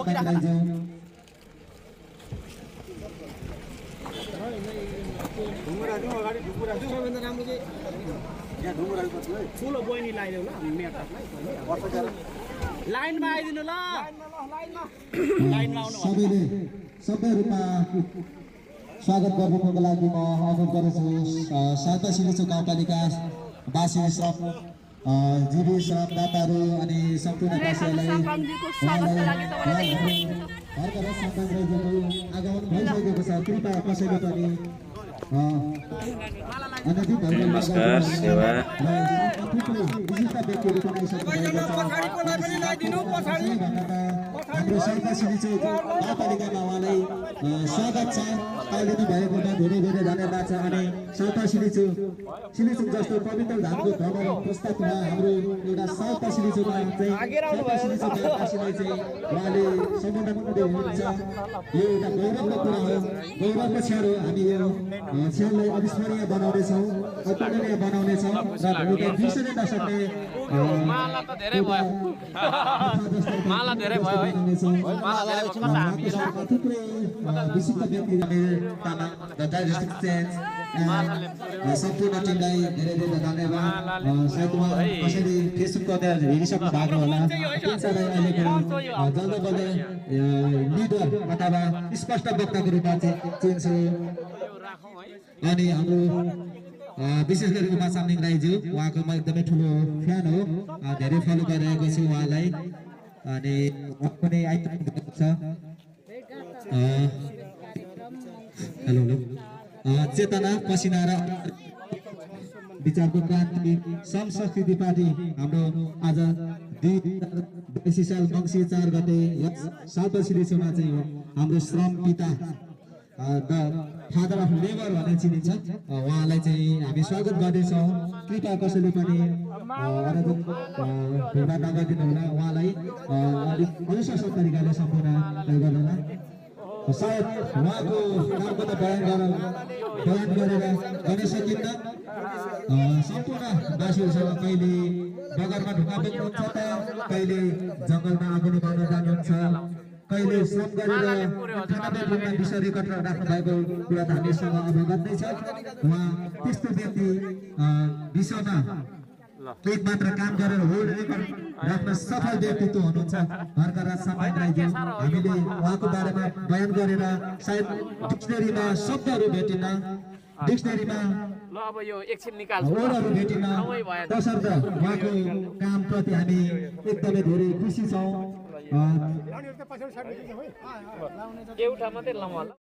राइज्यू ठुलो बहिनी लगाइदेऊ ल लाइनमा आइदिनु ल लाइनमा आउनु सबैले सबै रूपमा स्वागत गर्नुको लागि म अनुरोध गर्दछु साता सिलिचो गाउँपालिका वासी श्रम जीवी श्रमदाताहरू अनि सम्पूर्ण वासीहरूलाई आगमन भइसकेको छ कृपया कसैले पनि नमस्कार सेवा हाम्रो साता सिलिचो गाउँपालिकामा उहाँलाई स्वागत छ पाइदिनु भएकोमा धेरै धेरै धन्यवाद छ अनि साता सिलिचोक जस्तो पवित्र धामको भ्रमण प्रस्तावमा हाम्रो एउटा साता सिलिचोकमा चाहिँ गाउँवासीलाई चाहिँ उहाँले सम्बोधन गर्दै हुनुहुन्छ यो एउटा गौरवको कुरा हो गौरवको क्षण हो हामी यो क्षणलाई अविस्मरणीय बनाउनेछौँ अतुलनीय बनाउनेछौँ र एउटा बिर्सनै नसक्ने माला त धेरै भयो माला धेरै भयो है माला धेरै भयो कता हामी थुप्रै विशिष्ट व्यक्ति तामाङ द डाइजेस्टिक चेन्ज सम्पूर्ण टिमलाई धेरै धेरै धन्यवाद सायद उहाँ कसैले फेसबुकमा हेरिसक्नु भएको होला त्यसलाई अहिलेको जल्दै बल्दै लिडर अथवा स्पष्ट वक्ताको रूपमा चिन्छ अनि हाम्रो विशेष गरी उमा चामलिङ राईज्यू उहाँको म एकदमै ठुलो फ्यान हो धेरै फलो गरिरहेको छु उहाँलाई अनि उहाँ पनि आइपुग्नु छ हेलो चेतना पसिना र विचारको क्रान्ति श्रम संस्कृति पार्टी हाम्रो आज 2022 साल मङ्सिर 4 गते साता सिलिचोमा चाहिँ हाम्रो श्रम पिता द फादर अफ लेबर भनेर चिनिन्छ उहाँलाई चाहिँ हामी स्वागत गर्दैछौँ कृपया कसैले पनि भेला नगरिदिनु होला उहाँलाई अलिक अनुशासन तरिकाले सम्पूर्ण गर्नुहोला सायद उहाँको कामको त बयान गरेर गर्न सकिन्न सम्पूर्ण वासीहरूसँग कहिले बगरमा ढुङ्गा बोक्नुहुन्छ त कहिले जङ्गलमा आगो निभाउन जानुहुन्छ कहिले श्रम गरेर 98 दिनमा विषय रेकर्ड राख्नु भएको कुरा त हामीसँग अवगत नै छ उहाँ त्यस्तो व्यक्ति विश्वमा एक मात्र काम गरेर होल्ड रेकर्ड राख्न सफल व्यक्तित्व हुनुहुन्छ हरकराज सामाङ राईज्यू हामीले उहाँको बारेमा बयान गरेर सायद डिक्सनरीमा शब्दहरू भेटिन्न डिक्सनरीमा ल अब यो एकछिन निकाल्छु वर्डहरू भेटिन्न तसर्थ उहाँको कामप्रति हामी एकदमै धेरै खुसी छौँ एउटा मात्रै लाउँ होला